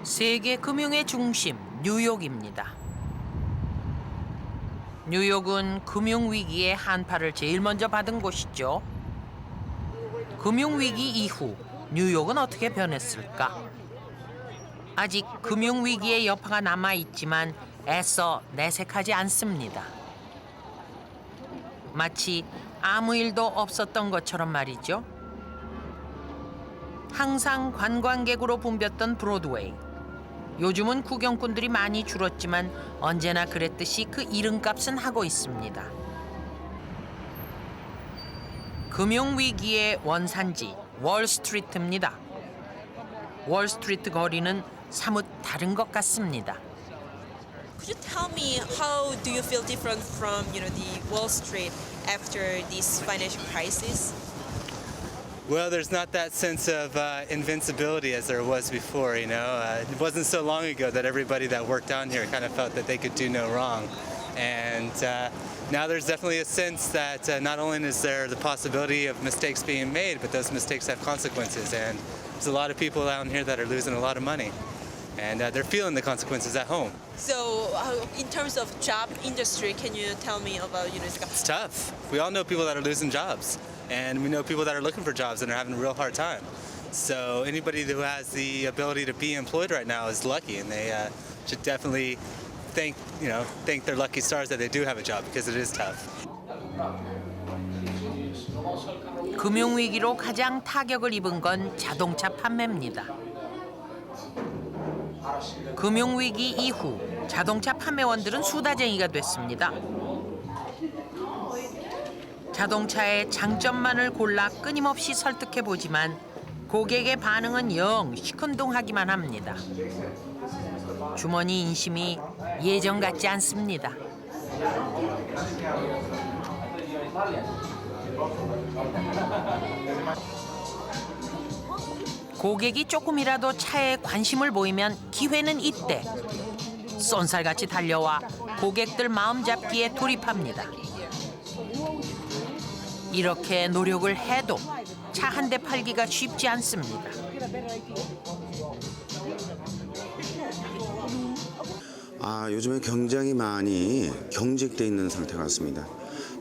세계 금융의 중심 뉴욕입니다. 뉴욕은 금융위기의 한파를 제일 먼저 받은 곳이죠. 금융위기 이후 뉴욕은 어떻게 변했을까? 아직 금융위기의 여파가 남아있지만 애써 내색하지 않습니다. 마치 아무 일도 없었던 것처럼 말이죠. 항상 관광객으로 붐볐던 브로드웨이. 요즘은 구경꾼들이 많이 줄었지만 언제나 그랬듯이 그 이름값은 하고 있습니다. 금융위기의 원산지 월스트리트입니다. 월스트리트 거리는 사뭇 다른 것 같습니다. Could you tell me how do you feel different from, the Wall Street after this financial crisis? Well, there's not that sense of invincibility as there was before, It wasn't so long ago that everybody that worked down here kind of felt that they could do no wrong. And now there's definitely a sense that not only is there the possibility of mistakes being made, but those mistakes have consequences. And there's a lot of people down here that are losing a lot of money. And they're feeling the consequences at home. So, in terms of job industry, can you tell me about, It's tough. We all know people that are losing jobs. And we know people that are looking for jobs and are having a real hard time. So anybody who has the ability to be employed right now is lucky, and they should definitely thank their lucky stars that they do have a job, because it is tough. 금융위기로 가장 타격을 입은 건 자동차 판매입니다. 금융위기 이후 자동차 판매원들은 수다쟁이가 됐습니다. 자동차의 장점만을 골라 끊임없이 설득해보지만 고객의 반응은 영 시큰둥하기만 합니다. 주머니 인심이 예전 같지 않습니다. 고객이 조금이라도 차에 관심을 보이면 기회는 이때 쏜살같이 달려와 고객들 마음 잡기에 돌입합니다. 이렇게 노력을 해도 차 한 대 팔기가 쉽지 않습니다. 요즘에 굉장히 많이 경직돼 있는 상태 같습니다.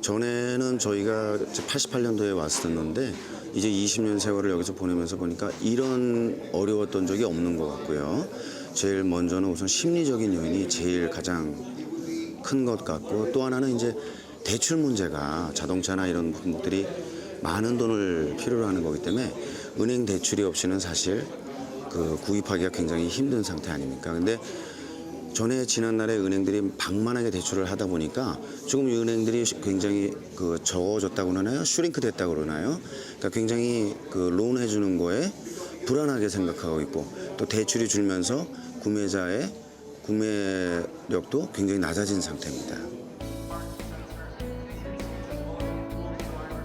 전에는 저희가 88년도에 왔었는데 이제 20년 세월을 여기서 보내면서 보니까 이런 어려웠던 적이 없는 것 같고요. 제일 먼저는 우선 심리적인 요인이 제일 가장 큰 것 같고, 또 하나는 이제 대출 문제가 자동차나 이런 부분들이 많은 돈을 필요로 하는 거기 때문에 은행 대출이 없이는 사실 구입하기가 굉장히 힘든 상태 아닙니까? 근데 전에 지난날에 은행들이 방만하게 대출을 하다 보니까 지금 이 은행들이 굉장히 적어졌다고 그러나요? 슈링크 됐다고 그러나요? 그러니까 굉장히 론 해주는 거에 불안하게 생각하고 있고, 또 대출이 줄면서 구매자의 구매력도 굉장히 낮아진 상태입니다.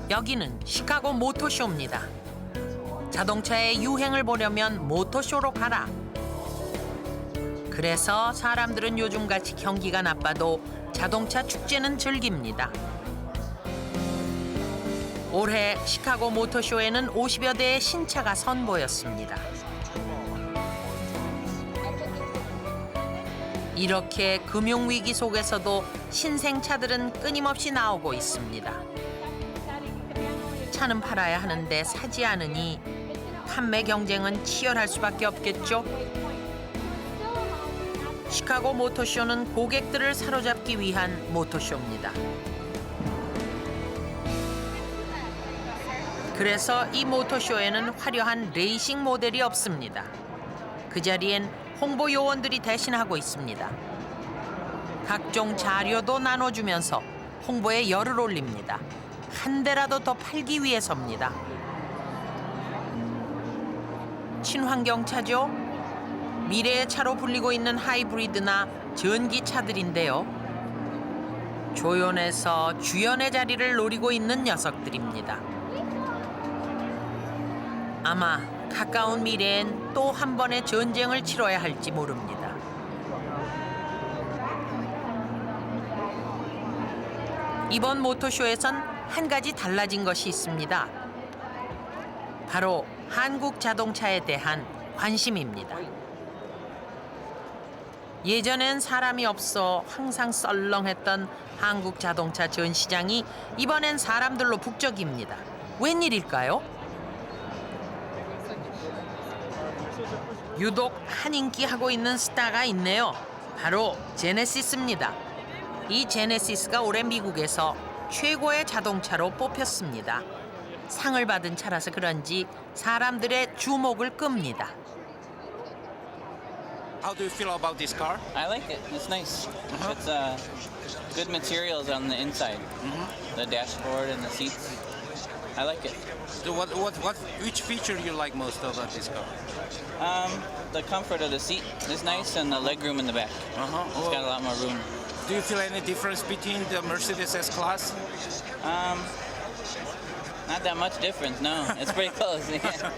여기는 시카고 모터쇼입니다. 자동차의 유행을 보려면 모터쇼로 가라. 그래서 사람들은 요즘같이 경기가 나빠도 자동차 축제는 즐깁니다. 올해 시카고 모터쇼에는 50여 대의 신차가 선보였습니다. 이렇게 금융위기 속에서도 신생차들은 끊임없이 나오고 있습니다. 차는 팔아야 하는데 사지 않으니 판매 경쟁은 치열할 수밖에 없겠죠. 시카고 모터쇼는 고객들을 사로잡기 위한 모터쇼입니다. 그래서 이 모터쇼에는 화려한 레이싱 모델이 없습니다. 그 자리엔 홍보 요원들이 대신하고 있습니다. 각종 자료도 나눠주면서 홍보에 열을 올립니다. 한 대라도 더 팔기 위해서입니다. 친환경차죠? 미래의 차로 불리고 있는 하이브리드나 전기차들인데요. 조연에서 주연의 자리를 노리고 있는 녀석들입니다. 아마 가까운 미래엔 또 한 번의 전쟁을 치러야 할지 모릅니다. 이번 모터쇼에선 한 가지 달라진 것이 있습니다. 바로 한국 자동차에 대한 관심입니다. 예전엔 사람이 없어 항상 썰렁했던 한국 자동차 전시장이 이번엔 사람들로 북적입니다. 웬일일까요? 유독 한 인기하고 있는 스타가 있네요. 바로 제네시스입니다. 이 제네시스가 올해 미국에서 최고의 자동차로 뽑혔습니다. 상을 받은 차라서 그런지 사람들의 주목을 끕니다. How do you feel about this car? I like it. It's nice. It's good materials on the inside. The dashboard and the seats. I like it. So which feature you like most about this car? The comfort of the seat is nice and the legroom in the back. It's got a lot more room. Do you feel any difference between the Mercedes S-Class? Not that much difference, no. It's pretty close. Yeah.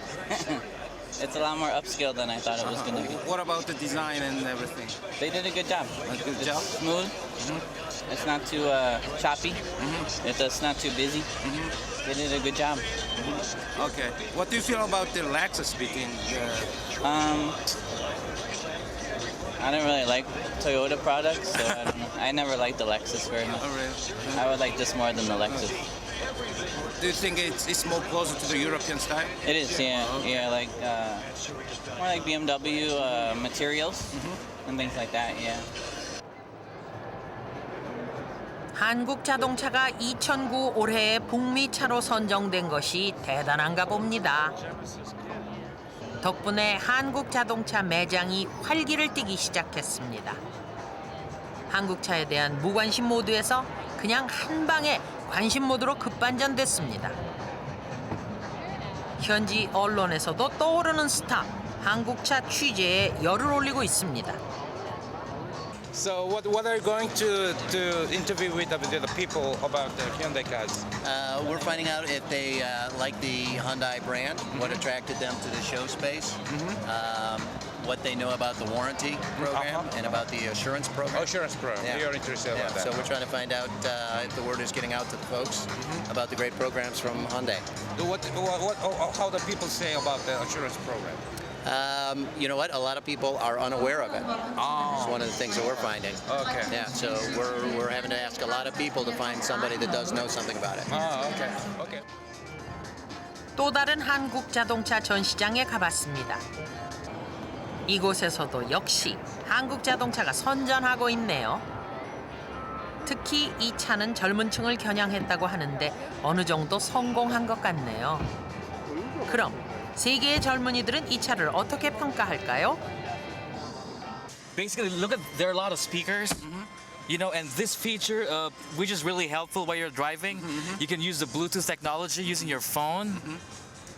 It's a lot more upscale than I thought it was going to be. What about the design and everything? They did a good job. A good It's job? smooth. It's not too choppy. It's not too busy. They did a good job. Okay. What do you feel about the Lexus between the... I don't really like Toyota products, so I don't know. I never liked the Lexus very much. Oh, really? I would like this more than the Lexus. Do you think it's more closer to the European style? It is, yeah. Yeah, like more like BMW materials and things like that, yeah. 한국 자동차가 2009 올해의 북미 차로 선정된 것이 대단한가 봅니다. 덕분에 한국 자동차 매장이 활기를 띠기 시작했습니다. 한국차에 대한 무관심 모드에서 그냥 한 방에 관심 모드로 급반전됐습니다. 현지 언론에서도 떠오르는 스타, 한국차 취재에 열을 올리고 있습니다. So what are you going to interview with the people about the Hyundai cars? We're finding out if they like the Hyundai brand, what attracted them to the show space, what they know about the warranty program and about the assurance program. Assurance program. Yeah. You're interested Yeah, about that. so we're trying to find out if the word is getting out to the folks about the great programs from Hyundai. How do people say about the assurance program? You know what? A lot of people are unaware of it. Oh. It's one of the things that we're finding. Okay. Yeah, so we're having to ask a lot of people to find somebody that does know something about it. Oh, okay. Okay. 또 다른 한국 자동차 전시장에 가봤습니다. 이곳에서도 역시 한국 자동차가 선전하고 있네요. 특히 이 차는 젊은 층을 겨냥했다고 하는데 어느 정도 성공한 것 같네요. 그럼 세계의 젊은이들은 이 차를 어떻게 평가할까요? Basically, look at there are a lot of speakers. You know, and this feature, which is really helpful while you're driving, you can use the Bluetooth technology using your phone.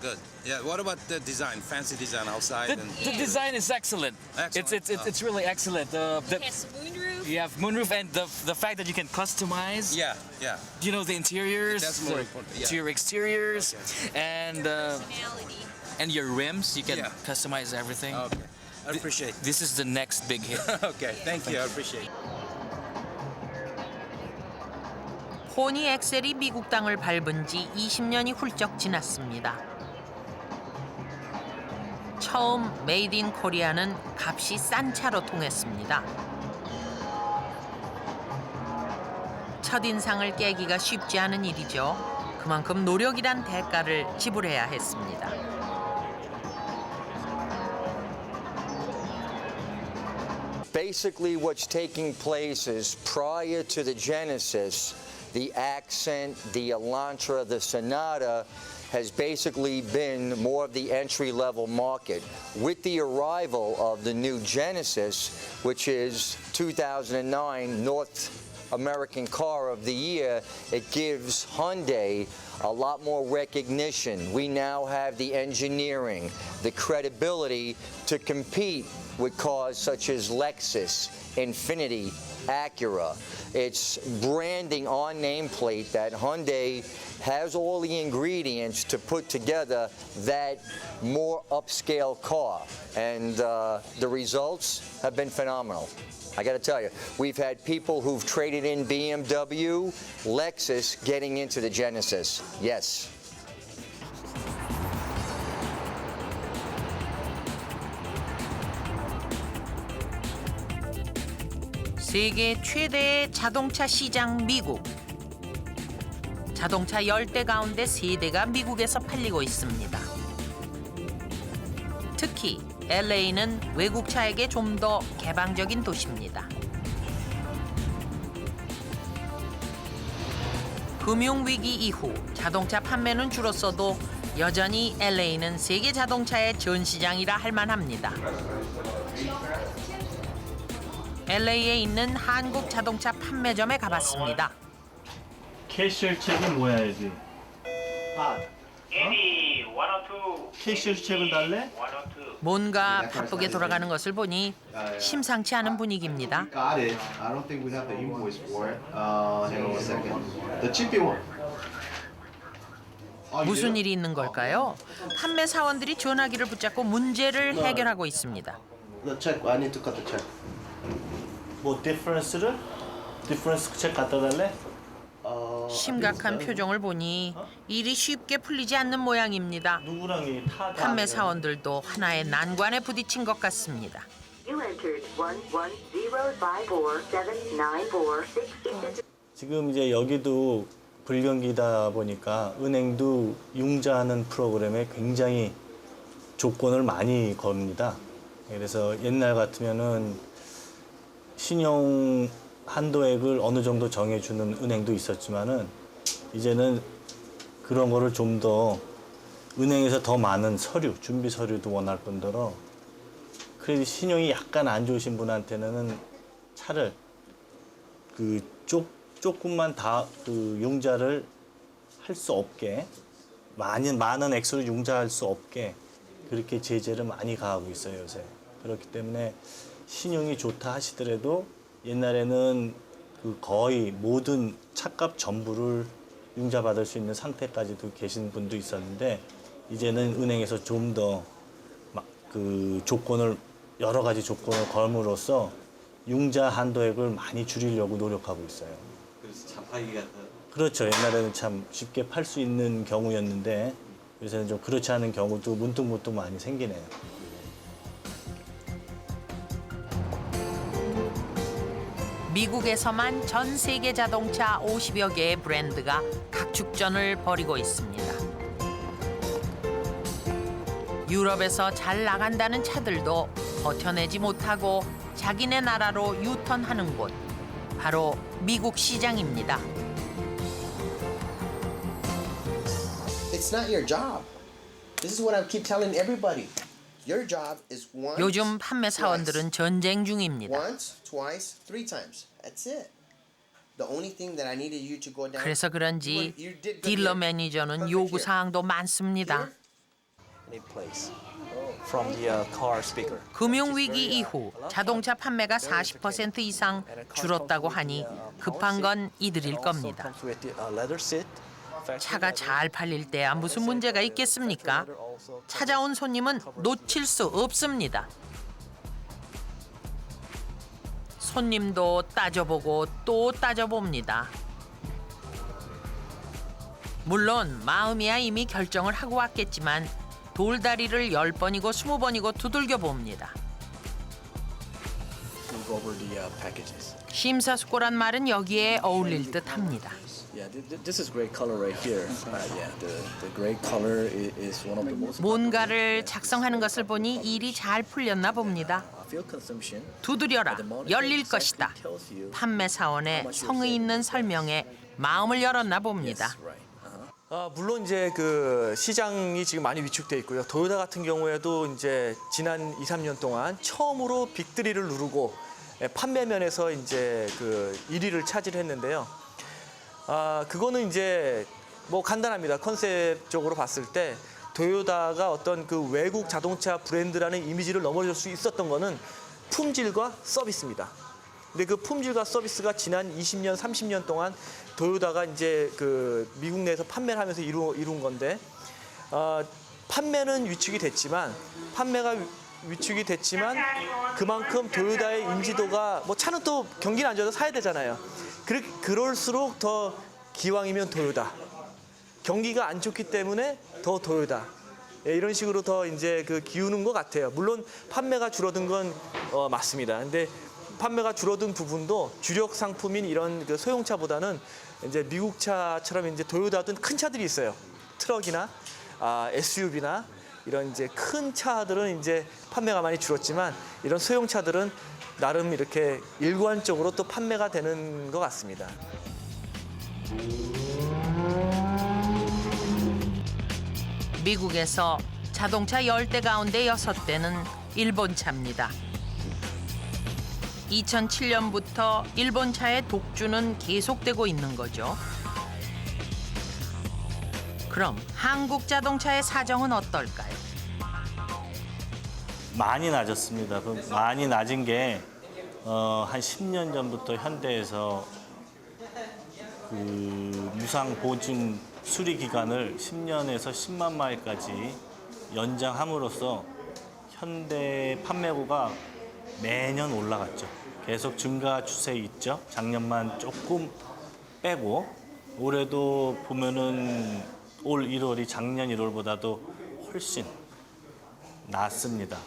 Good. Yeah. What about the design? Fancy design outside. The design is excellent. Excellent. It's really excellent. Yes, moonroof. You have moonroof and the fact that you can customize. Yeah. Yeah. You know, the interiors. That's more important, yeah. To your exteriors, Okay. and your rims. You can Yeah. customize everything. Okay. I appreciate. This is the next big hit. Okay. Thank you. I appreciate. 포니 엑셀이 미국 땅을 밟은 지 20년이 훌쩍 지났습니다. 처음 메이드 인 코리아는 값이 싼 차로 통했습니다. 첫인상을 깨기가 쉽지 않은 일이죠. 그만큼 노력이란 대가를 지불해야 했습니다. Basically, what's taking place is prior to the Genesis, the Accent, the Elantra, the Sonata has basically been more of the entry-level market. With the arrival of the new Genesis, which is 2009 North American Car of the Year, it gives Hyundai a lot more recognition. We now have the engineering, the credibility to compete with cars such as Lexus, Infiniti, Acura. It's branding on nameplate that Hyundai has all the ingredients to put together that more upscale car. And the results have been phenomenal. I got to tell you, we've had people who've traded in BMW, Lexus getting into the Genesis. Yes. 세계 최대의 자동차 시장 미국. 자동차 10대 가운데 3대가 미국에서 팔리고 있습니다. 특히 LA는 외국차에게 좀 더 개방적인 도시입니다. 금융위기 이후 자동차 판매는 줄었어도 여전히 LA는 세계 자동차의 전시장이라 할 만합니다. LA에 있는 한국 자동차 판매점에 가봤습니다. 캐시얼 책이 뭐야 여기? 캐시얼 책을 달래? 뭔가 바쁘게 돌아가는 것을 보니 심상치 않은 분위기입니다. Got it. I don't think we have the invoice for it. Hang on a second. The cheapy one. 무슨 일이 있는 걸까요? 판매 사원들이 전화기를 붙잡고 문제를 해결하고 있습니다. The check. I need to cut the check. 뭐 디퍼런스를? 디퍼런스 책 갖다 달래? 심각한 표정을 보니 일이 쉽게 풀리지 않는 모양입니다. 누구랑 이 타? 판매 사원들도 하나의 난관에 부딪힌 것 같습니다. 지금 이제 여기도 불경기다 보니까 은행도 융자하는 프로그램에 굉장히 조건을 많이 겁니다. 그래서 옛날 같으면은 신용 한도액을 어느 정도 정해주는 은행도 있었지만은 이제는 그런 거를 좀 더 은행에서 더 많은 서류, 준비 서류도 원할 뿐더러 크레딧 신용이 약간 안 좋으신 분한테는 차를 조금만 다 융자를 할 수 없게 많은 액수를 융자할 수 없게 그렇게 제재를 많이 가하고 있어요 요새. 그렇기 때문에 신용이 좋다 하시더라도 옛날에는 거의 모든 차값 전부를 융자받을 수 있는 상태까지도 계신 분도 있었는데 이제는 은행에서 좀 더 조건을 여러 가지 조건을 걸음으로써 융자 한도액을 많이 줄이려고 노력하고 있어요. 그래서 차 팔기가 더. 그렇죠. 옛날에는 참 쉽게 팔 수 있는 경우였는데 요새는 좀 그렇지 않은 경우도 문득문득 많이 생기네요. 미국에서만 전 세계 자동차 50여 개의 브랜드가 각축전을 벌이고 있습니다. 유럽에서 잘 나간다는 차들도 버텨내지 못하고 자기네 나라로 유턴하는 곳, 바로 미국 시장입니다. It's not your job. This is what I keep telling everybody. Your job is once, 요즘 판매 사원들은 전쟁 중입니다. once, twice, three times. That's it. The only thing that I needed you to go down. 그래서 그런지 you did good 딜러 here. 매니저는 Perfect 요구 here. 사항도 많습니다. Any place from the car speaker. 금융위기 이후 자동차 판매가 40% 이상 줄었다고 하니 급한 건 이들일 겁니다. 차가 잘 팔릴 때야 무슨 문제가 있겠습니까? 찾아온 손님은 놓칠 수 없습니다. 손님도 따져보고 또 따져봅니다. 물론 마음이야 이미 결정을 하고 왔겠지만 돌다리를 10번이고 20번이고 두들겨 봅니다. 심사숙고란 말은 여기에 어울릴 듯합니다. 뭔가를 작성하는 것을 보니 일이 잘 풀렸나 봅니다. 두드려라, 열릴 것이다. 판매 사원의 성의 있는 설명에 마음을 열었나 봅니다. 물론 이제 시장이 지금 많이 위축돼 있고요. 도요타 같은 경우에도 이제 지난 2, 3년 동안 처음으로 빅3를 누르고 판매면에서 이제 1위를 차지했는데요. 그거는 이제 뭐 간단합니다. 컨셉적으로 봤을 때 도요타가 어떤 외국 자동차 브랜드라는 이미지를 넘어설 수 있었던 거는 품질과 서비스입니다. 근데 그 품질과 서비스가 지난 20년, 30년 동안 도요타가 이제 미국 내에서 판매를 하면서 이룬 건데, 판매는 위축이 됐지만, 그만큼 도요타의 인지도가, 뭐 차는 또 경기는 안 좋아도 사야 되잖아요. 그럴수록 더 기왕이면 도요타. 경기가 안 좋기 때문에 더 도요타. 이런 식으로 더 이제 기우는 것 같아요. 물론 판매가 줄어든 건 맞습니다. 근데 판매가 줄어든 부분도 주력 상품인 이런 그 소형차보다는 이제 미국 차처럼 이제 도요타 등 큰 차들이 있어요. 트럭이나 SUV나 이런 이제 큰 차들은 이제 판매가 많이 줄었지만 이런 소형차들은 나름 이렇게 일관적으로 또 판매가 되는 것 같습니다. 미국에서 자동차 10대 가운데 6대는 일본 차입니다. 2007년부터 일본 차의 독주는 계속되고 있는 거죠. 그럼 한국 자동차의 사정은 어떨까요? 많이 낮았습니다. 그 많이 낮은 게 한 10년 전부터 현대에서 그 무상 보증 수리 기간을 10년에서 10만 마일까지 연장함으로써 현대 판매고가 매년 올라갔죠. 계속 증가 추세에 있죠. 작년만 조금 빼고 올해도 보면은 올 1월이 작년 1월보다도 훨씬 낮습니다.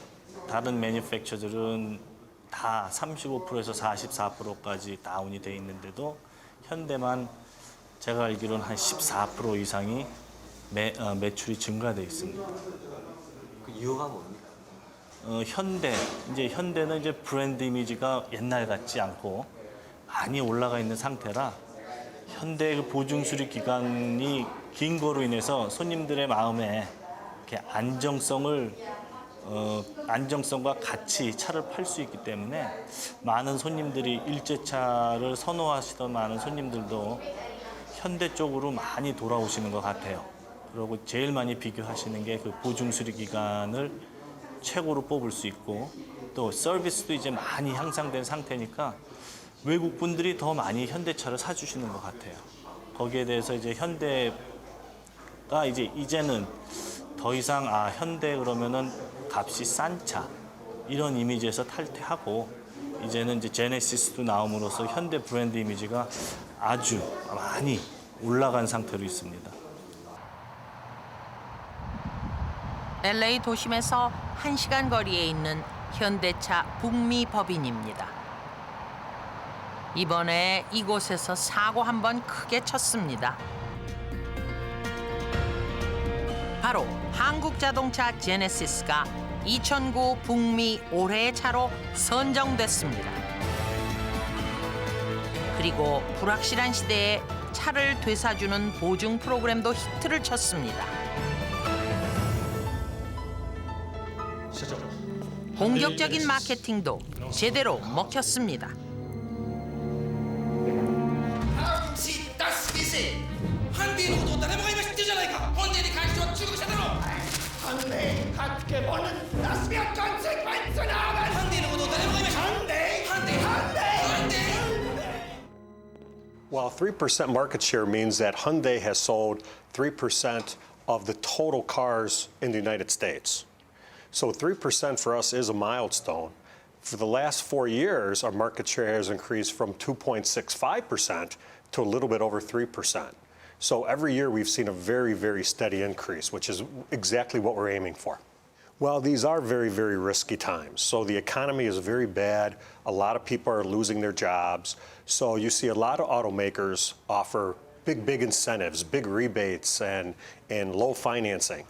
다른 매니팩처들은 다 35%에서 44%까지 다운이 돼 있는데도 현대만 제가 알기로는 한 14% 이상이 매출이 증가돼 있습니다. 그 이유가 뭡니까? 현대는 이제 브랜드 이미지가 옛날 같지 않고 많이 올라가 있는 상태라 현대 그 보증 수리 기간이 긴 거로 인해서 손님들의 마음에 이렇게 안정성과 같이 차를 팔 수 있기 때문에 많은 손님들이 일제차를 선호하시던 많은 손님들도 현대 쪽으로 많이 돌아오시는 것 같아요. 그리고 제일 많이 비교하시는 게 그 보증 수리 기간을 최고로 뽑을 수 있고 또 서비스도 이제 많이 향상된 상태니까 외국 분들이 더 많이 현대차를 사주시는 것 같아요. 거기에 대해서 이제 현대가 이제는 더 이상 현대 그러면은 값이 싼 차 이런 이미지에서 탈퇴하고 이제는 이제 제네시스도 나옴으로써 현대 브랜드 이미지가 아주 많이 올라간 상태로 있습니다. LA 도심에서 1시간 거리에 있는 현대차 북미 법인입니다. 이번에 이곳에서 사고 한 번 크게 쳤습니다. 바로 한국자동차 제네시스가 2009 북미 올해의 차로 선정됐습니다. 그리고 불확실한 시대에 차를 되사주는 보증 프로그램도 히트를 쳤습니다. 공격적인 마케팅도 제대로 먹혔습니다. Well, 3% market share means that Hyundai has sold 3% of the total cars in the United States. So 3% for us is a milestone. For the last 4 years, our market share has increased from 2.65% to a little bit over 3%. So every year we've seen a very, very steady increase, which is exactly what we're aiming for. Well, these are very, very risky times. So the economy is very bad. A lot of people are losing their jobs. So you see a lot of automakers offer big incentives, big rebates, and low financing.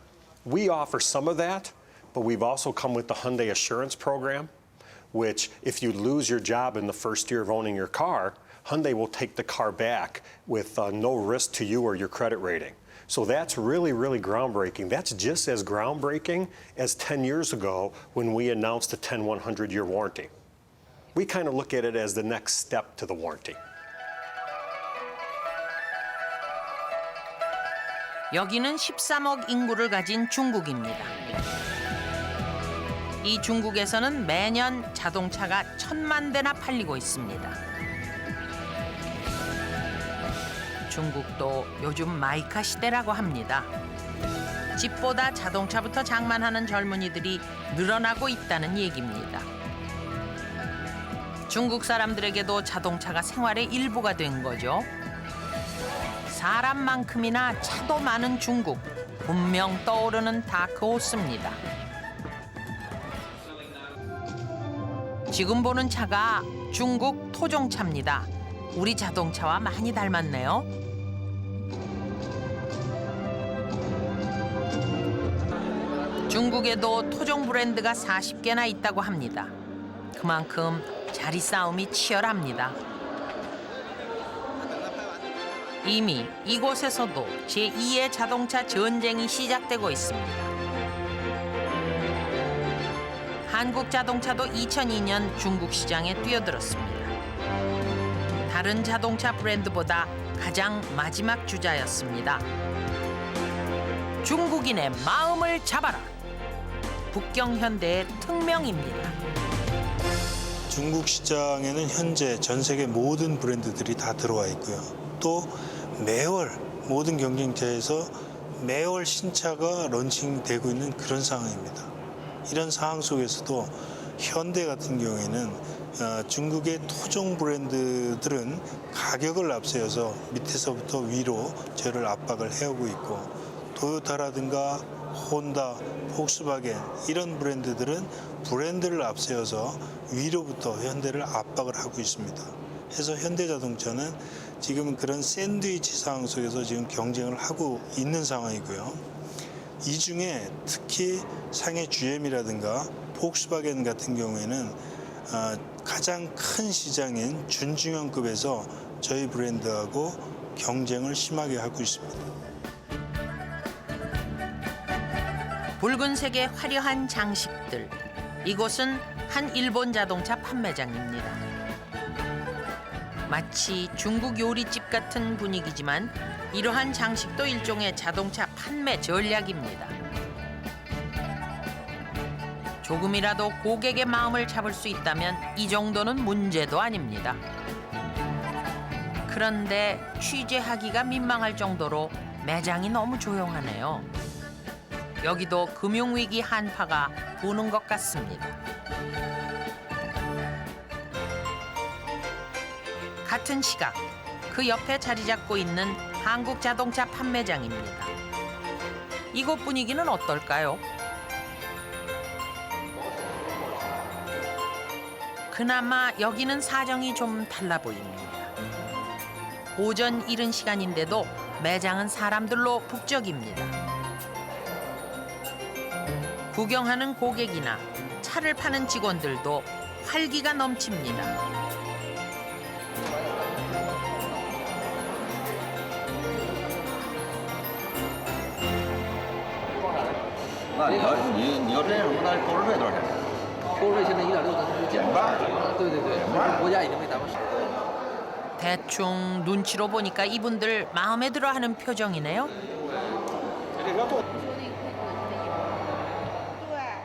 We offer some of that, but we've also come with the Hyundai Assurance Program, which if you lose your job in the first year of owning your car, Hyundai will take the car back with no risk to you or your credit rating. So that's really, really groundbreaking. That's just as groundbreaking as 10 years ago when we announced a 100-year warranty. We kind of look at it as the next step to the warranty. 여기는 13억 인구를 가진 중국입니다. 이 중국에서는 매년 자동차가 1,000만 대나 팔리고 있습니다. 중국도 요즘 마이카 시대라고 합니다. 집보다 자동차부터 장만하는 젊은이들이 늘어나고 있다는 얘기입니다. 중국 사람들에게도 자동차가 생활의 일부가 된 거죠. 사람만큼이나 차도 많은 중국, 분명 떠오르는 다크호스입니다. 지금 보는 차가 중국 토종차입니다. 우리 자동차와 많이 닮았네요. 중국에도 토종 브랜드가 40개나 있다고 합니다. 그만큼 자리 싸움이 치열합니다. 이미 이곳에서도 제2의 자동차 전쟁이 시작되고 있습니다. 한국 자동차도 2002년 중국 시장에 뛰어들었습니다. 다른 자동차 브랜드보다 가장 마지막 주자였습니다. 중국인의 마음을 잡아라. 북경현대의 특명입니다. 중국 시장에는 현재 전 세계 모든 브랜드들이 다 들어와 있고요. 또 매월 모든 경쟁차에서 매월 신차가 런칭되고 있는 그런 상황입니다. 이런 상황 속에서도 현대 같은 경우에는 중국의 토종 브랜드들은 가격을 앞세워서 밑에서부터 위로 저를 압박을 해오고 있고 토요타라든가 혼다, 폭스바겐 이런 브랜드들은 브랜드를 앞세워서 위로부터 현대를 압박을 하고 있습니다. 해서 현대자동차는 지금 그런 샌드위치 상황 속에서 지금 경쟁을 하고 있는 상황이고요. 이 중에 특히 상해 GM이라든가 폭스바겐 같은 경우에는 가장 큰 시장인 준중형급에서 저희 브랜드하고 경쟁을 심하게 하고 있습니다. 붉은색의 화려한 장식들. 이곳은 한 일본 자동차 판매장입니다. 마치 중국 요리집 같은 분위기지만 이러한 장식도 일종의 자동차 판매 전략입니다. 조금이라도 고객의 마음을 잡을 수 있다면 이 정도는 문제도 아닙니다. 그런데 취재하기가 민망할 정도로 매장이 너무 조용하네요. 여기도 금융위기 한파가 부는 것 같습니다. 같은 시각 그 옆에 자리 잡고 있는 한국 자동차 판매장입니다. 이곳 분위기는 어떨까요? 그나마 여기는 사정이 좀 달라 보입니다. 오전 이른 시간인데도 매장은 사람들로 북적입니다. 구경하는 고객이나 차를 파는 직원들도 활기가 넘칩니다. 대충 눈치로 보니까 이분들 마음에 들어하는 표정이네요.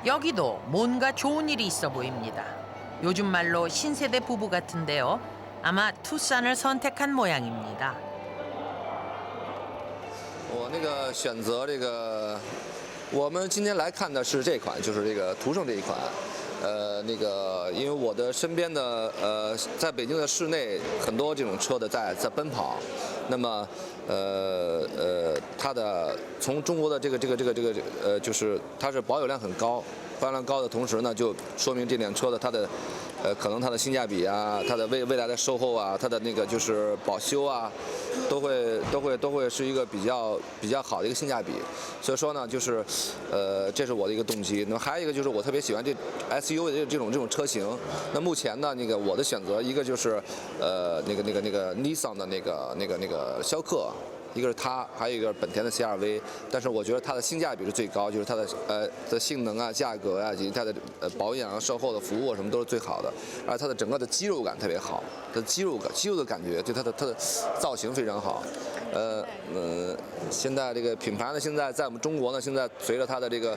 여기도 뭔가 좋은 일이 있어 보입니다. 요즘 말로 신세대 부부 같은데요. 아마 투싼을 선택한 모양입니다. 我们今天来看的是这款，就是这个途胜这一款。因为我的身边的在北京的市内很多这种车的在奔跑，那么它的从中国的就是它是保有量很高，保有量高的同时呢，就说明这辆车的它的可能它的性价比啊，它的未来的售后啊，它的那个就是保修啊，都会是一个比较好的一个性价比。所以说呢，就是这是我的一个动机。那么还有一个就是我特别喜欢这 SUV 的这种车型。那目前呢，我的选择一个就是Nissan 的那个逍客。 一个是它，还有一个本田的 CR-V， 但是我觉得它的性价比是最高，就是它的性能啊、价格啊，以及它的保养啊、售后的服务什么都是最好的，而它的整个的肌肉感特别好，它的肌肉的感觉，对它的造型非常好。现在这个品牌呢，现在在我们中国呢，现在随着它的这个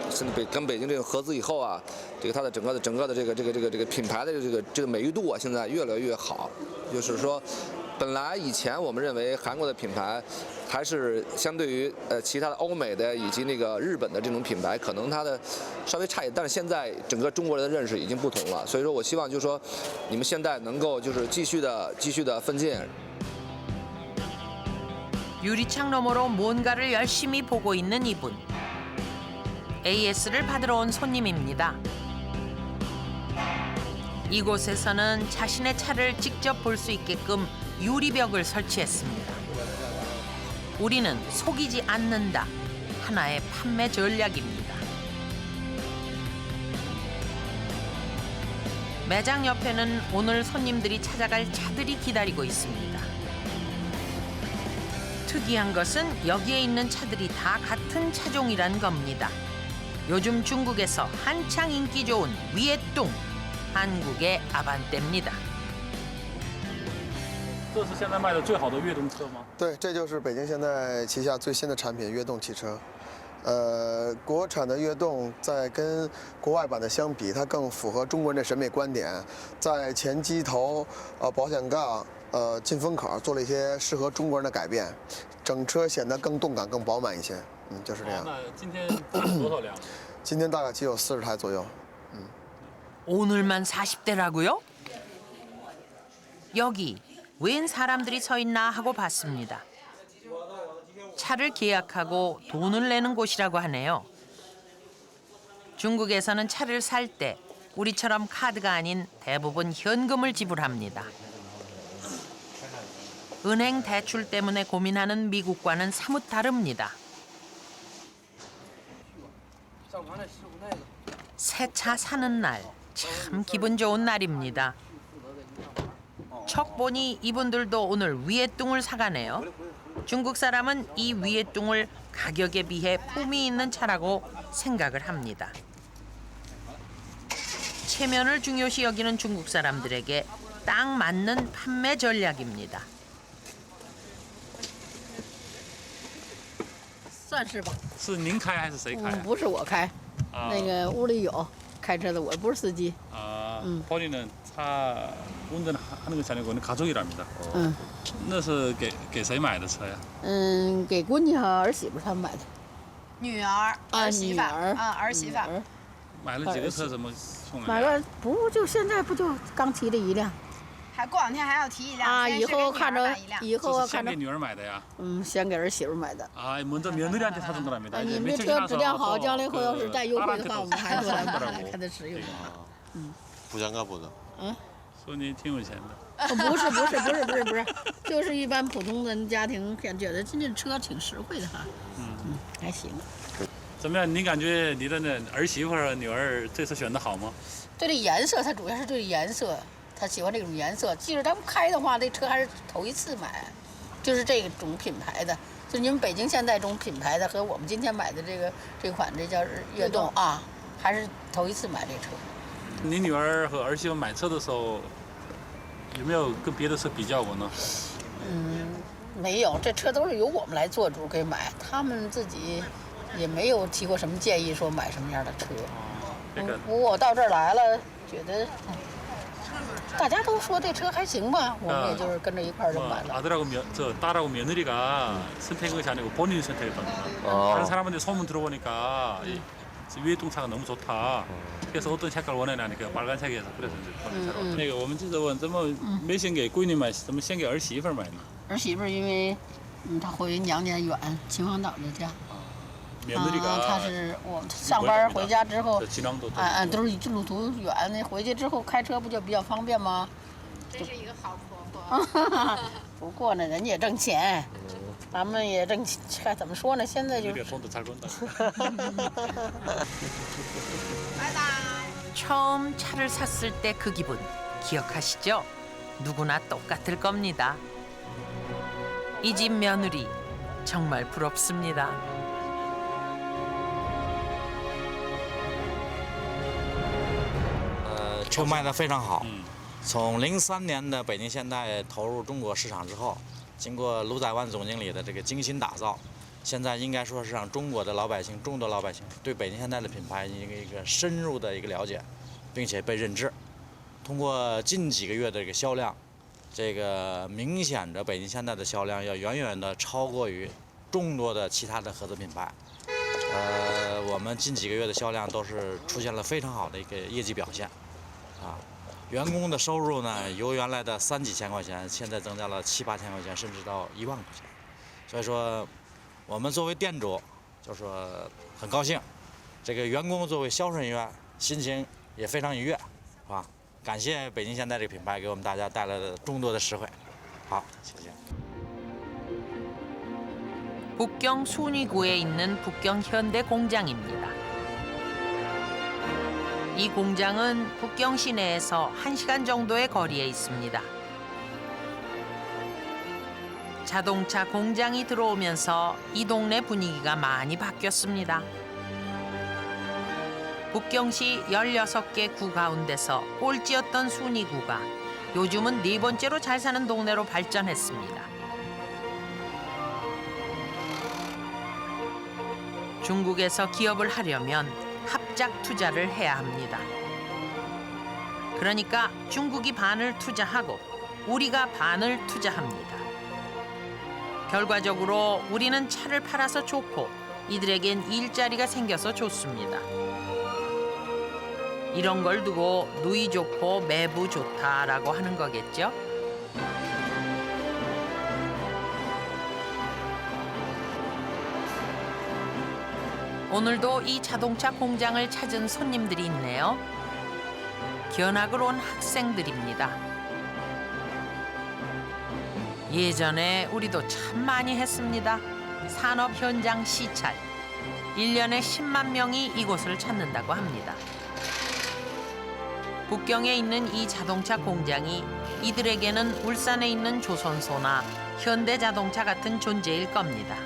现在跟北京这个合资以后啊，这个它的整个的这个品牌的这个美誉度啊，现在越来越好，就是说。 本来以前我们认为韩国的品牌还是相对于其他的欧美的以及那个日本的这种品牌，可能它的稍微差一点，但是现在整个中国人的认识已经不同了。所以说我希望就是说，你们现在能够就是继续的奋进。 유리창 너머로 뭔가를 열심히 보고 있는 이분. AS를 받으러 온 손님입니다. 이곳에서는 자신의 차를 직접 볼 수 있게끔 유리벽을 설치했습니다. 우리는 속이지 않는다. 하나의 판매 전략입니다. 매장 옆에는 오늘 손님들이 찾아갈 차들이 기다리고 있습니다. 특이한 것은 여기에 있는 차들이 다 같은 차종이란 겁니다. 요즘 중국에서 한창 인기 좋은 위에뚱, 한국의 아반떼입니다. 这是现在卖的最好的悦动车吗？对，这就是北京现在旗下最新的产品——悦动汽车。国产的悦动在跟国外版的相比，它更符合中国人的审美观点，在前机头、保险杠、进风口做了一些适合中国人的改变，整车显得更动感、更饱满一些。就是这样。那今天有多少辆？今天大概只有40台左右。 오늘만 40대라고요? 여기 웬 사람들이 서 있나 하고 봤습니다. 차를 계약하고 돈을 내는 곳이라고 하네요. 중국에서는 차를 살 때 우리처럼 카드가 아닌 대부분 현금을 지불합니다. 은행 대출 때문에 고민하는 미국과는 사뭇 다릅니다. 새 차 사는 날, 참 기분 좋은 날입니다. 척 보니 이분들도 오늘 위에뚱을 사가네요. 중국 사람은 이 위에뚱을 가격에 비해 품위 있는 차라고 생각을 합니다. 체면을 중요시 여기는 중국 사람들에게 딱 맞는 판매 전략입니다. 算是吧。是您开还是谁开？不是我开，那个屋里有开车的，我不是司机。 본인은 차 운전하는 것이 아니고 가족이랍니다. 那是给谁买的车呀？给闺女和儿媳妇他们买的。女儿、儿媳妇儿媳妇。买了几个车？怎么送了？买了不就现在不就刚提了一辆？ 还过2天还要提一辆啊！以后看着，以后看着。先给女儿买的呀？先给儿媳妇买的。啊，먼저 며느리한테 사준 거랍니다. 你们这车质量好，将来以后要是再优惠的话，我们还过来买，看它实用。부자인가 보다. 说你挺有钱的。不是，就是一般普通的家庭觉得这车挺实惠的哈。还行。怎么样？你感觉你的儿媳妇和女儿这次选的好吗？对这颜色，它主要是对颜色。 他喜欢这种颜色，即使他们开的话，这车还是头一次买，就是这种品牌的，就你们北京现代这种品牌的和我们今天买的这款这叫悦动啊，还是头一次买这车。你女儿和儿媳妇买车的时候，有没有跟别的车比较过呢？没有，这车都是由我们来做主给买，他们自己也没有提过什么建议说买什么样的车。我到这儿来了，觉得。 大家都说这车还行吧，我们也就是跟着一块儿就买了。 아들하고 딸하고 며느리가 선택한 것이 아니고 본인이 선택했답니다. 다른 사람한테 소문 들어보니까 위에동차가 너무 좋다. 그래서 어떤 색깔 원하냐니까 빨간색에서 그래서 이제 본인 차로. 那个我们就是问怎么没先给闺女买，怎么先给儿媳妇买呢？儿媳妇因为她回娘家远，秦皇岛的家。 他是我上班回家之后，都是路途远，那回去之后开车不就比较方便吗？真是一个好婆婆。不过呢，人家也挣钱，咱们也挣钱，怎么说呢？现在就。처음 차를 샀을 때 그 기분 기억하시죠? 누구나 똑같을 겁니다. 이 집 며느리 정말 부럽습니다. 车卖得非常好。从03年的北京现代投入中国市场之后，经过卢载万总经理的这个精心打造，现在应该说是让中国的老百姓、众多老百姓对北京现代的品牌一个深入的一个了解，并且被认知。通过近几个月的这个销量，这个明显的北京现代的销量要远远的超过于众多的其他的合资品牌。我们近几个月的销量都是出现了非常好的一个业绩表现。 员工的收入呢，由原来的3几千块钱，现在增加了7、8千块钱，甚至到1万块钱。所以说，我们作为店主，就说很高兴。这个员工作为销售人员，心情也非常愉悦，是吧？感谢北京现代这个品牌给我们大家带来的众多的实惠。好，谢谢。 북경 순위구에 있는 북경 현대 공장입니다. 이 공장은 북경 시내에서 1시간 정도의 거리에 있습니다. 자동차 공장이 들어오면서 이 동네 분위기가 많이 바뀌었습니다. 북경시 16개 구 가운데서 꼴찌였던 순위구가 요즘은 4번째로 잘 사는 동네로 발전했습니다. 중국에서 기업을 하려면 합작 투자를 해야 합니다. 그러니까 중국이 반을 투자하고 우리가 반을 투자합니다. 결과적으로 우리는 차를 팔아서 좋고 이들에겐 일자리가 생겨서 좋습니다. 이런 걸 두고 누이 좋고 매부 좋다라고 하는 거겠죠? 오늘도 이 자동차 공장을 찾은 손님들이 있네요. 견학을 온 학생들입니다. 예전에 우리도 참 많이 했습니다. 산업 현장 시찰. 1년에 10만 명이 이곳을 찾는다고 합니다. 북경에 있는 이 자동차 공장이 이들에게는 울산에 있는 조선소나 현대자동차 같은 존재일 겁니다.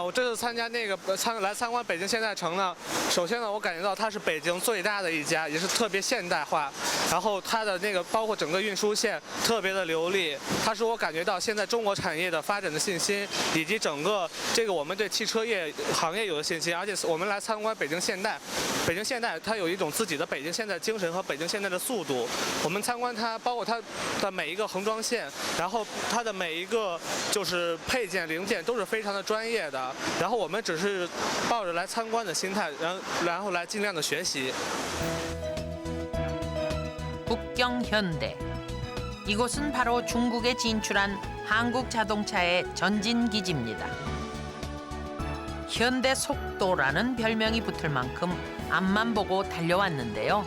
我这次参加那个来参观北京现代城呢，首先呢，我感觉到它是北京最大的一家，也是特别现代化。然后它的那个包括整个运输线特别的流利，它是我感觉到现在中国产业的发展的信心，以及整个这个我们对汽车业行业有的信心。而且我们来参观北京现代，北京现代它有一种自己的北京现代精神和北京现代的速度。我们参观它，包括它的每一个横装线，然后它的每一个就是配件零件都是非常的专业的。 然后我们只是抱着来参观的心态，然后来尽量的学习。 북경 현대. 이곳은 바로 중국에 진출한 한국 자동차의 전진 기지입니다. 현대 속도라는 별명이 붙을 만큼 앞만 보고 달려왔는데요.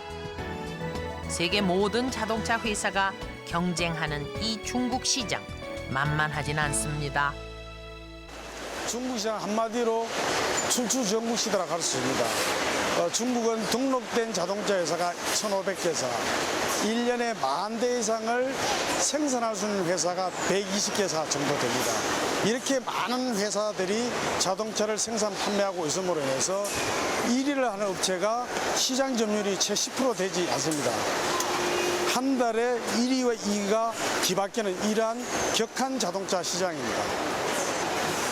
세계 모든 자동차 회사가 경쟁하는 이 중국 시장 만만하진 않습니다. 중국 시장 한마디로 출추 전국 시대라고 할 수 있습니다. 중국은 등록된 자동차 회사가 1,500개사, 1년에 10,000대 이상을 생산할 수 있는 회사가 120개사 정도 됩니다. 이렇게 많은 회사들이 자동차를 생산 판매하고 있음으로 인해서 1위를 하는 업체가 시장 점유율이 채 10% 되지 않습니다. 한 달에 1위와 2위가 뒤바뀌는 이러한 격한 자동차 시장입니다.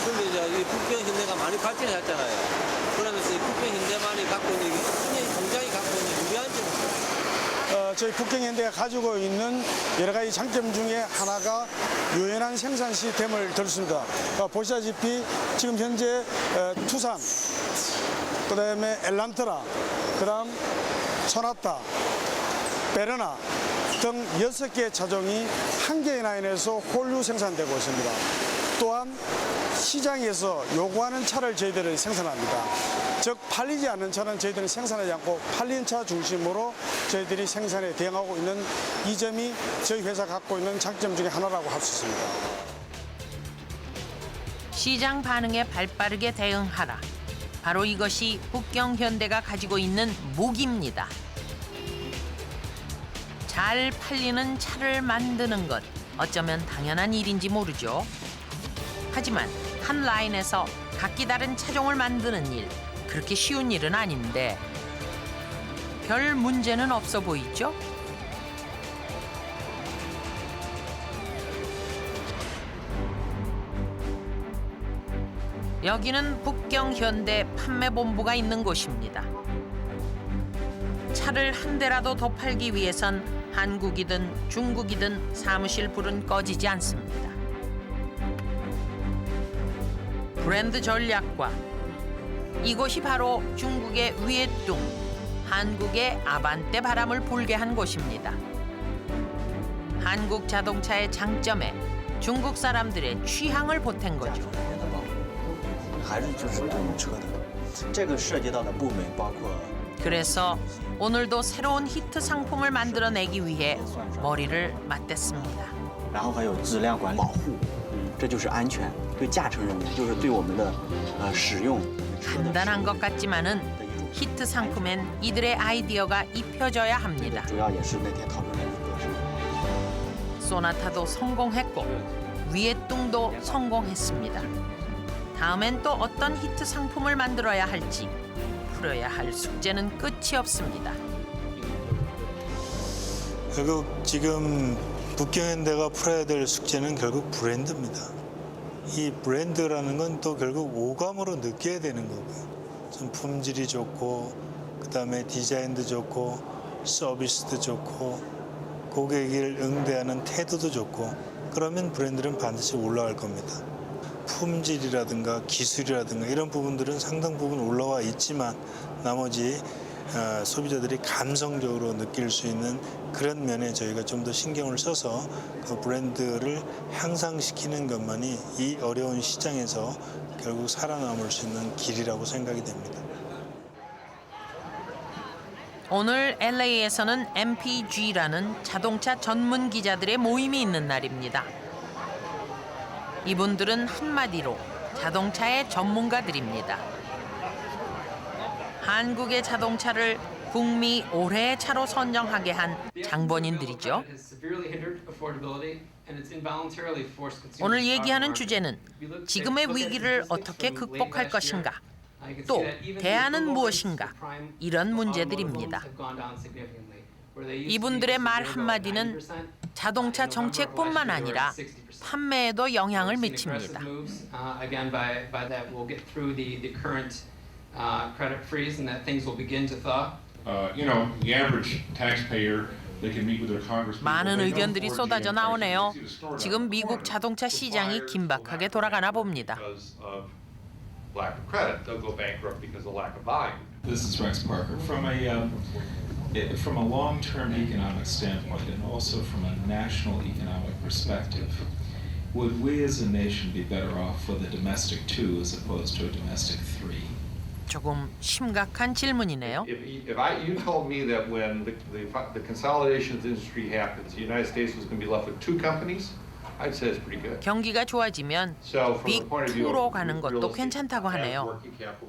근데 이제 이 북경 현대가 많이 발전했잖아요. 그러면서 이 북경 현대만이 갖고 있는 이 공장이 갖고 있는 유리한 점은 있어요. 저희 북경 현대가 가지고 있는 여러 가지 장점 중에 하나가 유연한 생산 시스템을 들었습니다. 보시다시피 지금 현재 투산, 그다음에 엘란트라, 그다음 소나타, 베르나 등 6개 차종이 한 개의 라인에서 홀류 생산되고 있습니다. 또한 시장에서 요구하는 차를 저희들은 생산합니다. 즉 팔리지 않는 차는 저희들은 생산하지 않고 팔린 차 중심으로 저희들이 생산에 대응하고 있는 이 점이 저희 회사 갖고 있는 장점 중에 하나라고 할 수 있습니다. 시장 반응에 발빠르게 대응하라. 바로 이것이 북경 현대가 가지고 있는 무기입니다. 잘 팔리는 차를 만드는 것 어쩌면 당연한 일인지 모르죠. 하지만 한 라인에서 각기 다른 차종을 만드는 일, 그렇게 쉬운 일은 아닌데 별 문제는 없어 보이죠? 여기는 북경 현대 판매본부가 있는 곳입니다. 차를 한 대라도 더 팔기 위해선 한국이든 중국이든 사무실 불은 꺼지지 않습니다. 브랜드 전략과 이곳이 바로 중국의 위에뚱, 한국의 아반떼 바람을 불게 한 곳입니다. 한국 자동차의 장점에 중국 사람들의 취향을 보탠 거죠. 还是就是动车的，这个涉及到的部门包括 그래서 오늘도 새로운 히트 상품을 만들어내기 위해 머리를 맞댔습니다. 然后还有质量管理保护，这就是安全。对驾乘人员，就是对我们的使用。 간단한 것 같지만은 히트 상품엔 이들의 아이디어가 입혀져야 합니다. 主要也是那天讨论的一个是。 소나타도 성공했고 위에뚱도 성공했습니다. 다음엔 또 어떤 히트 상품을 만들어야 할지 풀어야 할 숙제는 끝이 없습니다. 결국 지금 북경현대가 풀어야 될 숙제는 결국 브랜드입니다. 이 브랜드라는 건 또 결국 오감으로 느껴야 되는 거고요. 좀 품질이 좋고 그다음에 디자인도 좋고 서비스도 좋고 고객을 응대하는 태도도 좋고 그러면 브랜드는 반드시 올라갈 겁니다. 품질이라든가 기술이라든가 이런 부분들은 상당 부분 올라와 있지만 나머지 소비자들이 감성적으로 느낄 수 있는 그런 면에 저희가 좀 더 신경을 써서 그 브랜드를 향상시키는 것만이 이 어려운 시장에서 결국 살아남을 수 있는 길이라고 생각이 됩니다. 오늘 LA에서는 MPG라는 자동차 전문 기자들의 모임이 있는 날입니다. 이분들은 한마디로 자동차의 전문가들입니다. 한국의 자동차를 북미 올해의 차로 선정하게 한 장본인들이죠. 오늘 얘기하는 주제는 지금의 위기를 어떻게 극복할 것인가, 또 대안은 무엇인가, 이런 문제들입니다. 이분들의 말 한마디는 자동차 정책뿐만 아니라 판매에도 영향을 미칩니다. credit freeze and that things will begin to thaw. You know, the average taxpayer, they can meet with their congresspeople. 많은 의견들이 쏟아져 나오네요. 지금 미국 자동차 시장이 긴박하게 돌아가나 봅니다. Lack of credit, they'll go bankrupt because of lack of volume. This is Rex Parker. From a long-term economic standpoint and also from a national economic perspective, would we as a nation be better off with a domestic 2 as opposed to a domestic 3? 조금 심각한 질문이네요. If you told me that when the consolidation of the industry happens, the United States was going to be left with 2 companies, I'd say it's pretty good. 경기가 좋아지면 빅2로 가는 것도 괜찮다고 하네요.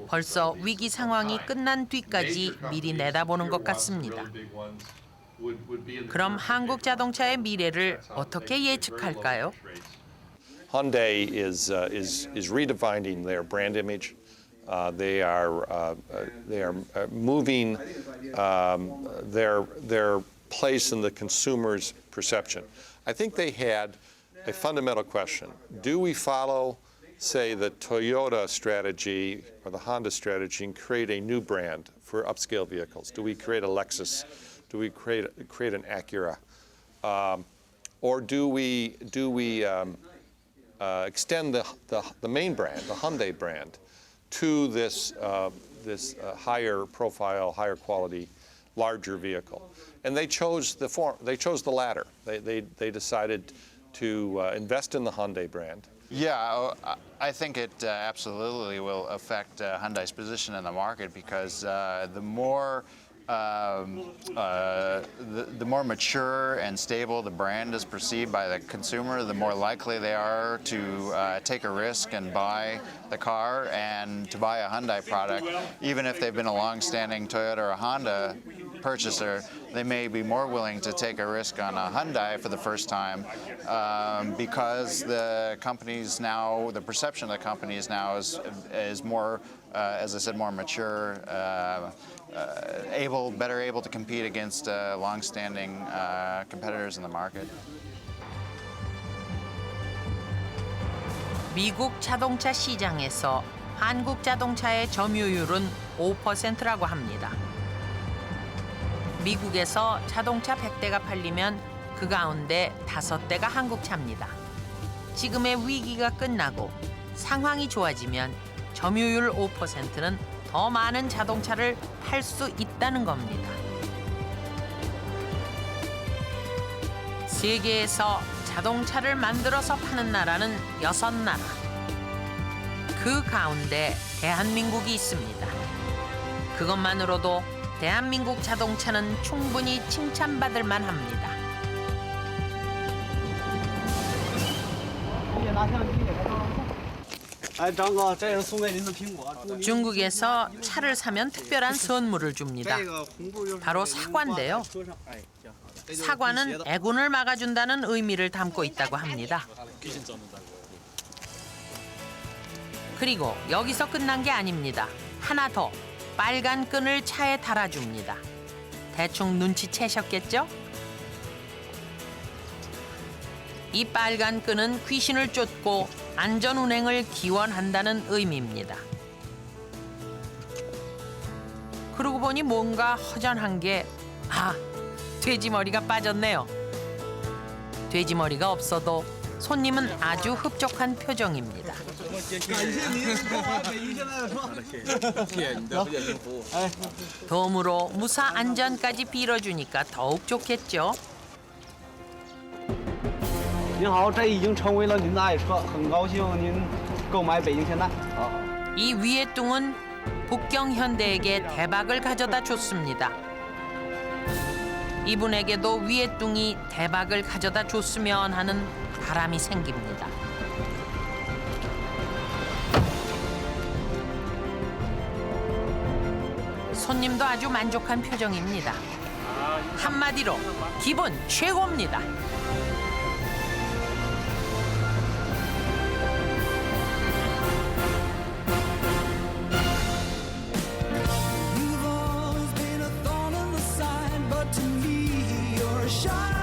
벌써 위기 상황이 끝난 뒤까지 미리 내다보는 것 같습니다. 그럼 한국 자동차의 미래를 어떻게 예측할까요? Hyundai is redefining their brand image. They are moving their place in the consumer's perception. I think they had a fundamental question. Do we follow, say, the Toyota strategy or the Honda strategy and create a new brand for upscale vehicles? Do we create a Lexus? Do we create an Acura? Or do we extend the main brand, the Hyundai brand, to this higher profile, higher quality, larger vehicle? And they chose the form. They chose the latter. They decided to invest in the Hyundai brand. Yeah, I think it absolutely will affect Hyundai's position in the market because the more mature and stable the brand is perceived by the consumer, the more likely they are to take a risk and buy the car and to buy a Hyundai product. Even if they've been a long-standing Toyota or Honda purchaser, they may be more willing to take a risk on a Hyundai for the first time because the companies now, the perception of the companies now is more, as I said, more mature, better able to compete against long-standing competitors in the market. 미국 자동차 시장에서 한국 자동차의 점유율은 5%라고 합니다. 미국에서 자동차 100대가 팔리면 그 가운데 5대가 한국 차입니다. 지금의 위기가 끝나고 상황이 좋아지면 점유율 5%는 더 많은 자동차를 팔 수 있다는 겁니다. 세계에서 자동차를 만들어서 파는 나라는 6나라. 그 가운데 대한민국이 있습니다. 그것만으로도 대한민국 자동차는 충분히 칭찬받을 만합니다. 중국에서 차를 사면 특별한 선물을 줍니다. 바로 사과인데요. 사과는 애군을 막아준다는 의미를 담고 있다고 합니다. 그리고 여기서 끝난 게 아닙니다. 하나 더, 빨간 끈을 차에 달아줍니다. 대충 눈치채셨겠죠? 이 빨간 끈은 귀신을 쫓고 안전운행을 기원한다는 의미입니다. 그러고 보니 뭔가 허전한 게, 돼지머리가 빠졌네요. 돼지머리가 없어도 손님은 아주 흡족한 표정입니다. 덤으로 무사 안전까지 빌어주니까 더욱 좋겠죠. 您好，这已经成为了您的爱车，很高兴您购买北京现代。 이 위에뚱은 북경현대에게 대박을 가져다 줬습니다. 이분에게도 위에뚱이 대박을 가져다 줬으면 하는 바람이 생깁니다. 손님도 아주 만족한 표정입니다. 한마디로 기분 최고입니다. You've always been a thorn in the side, but to me you're a shine.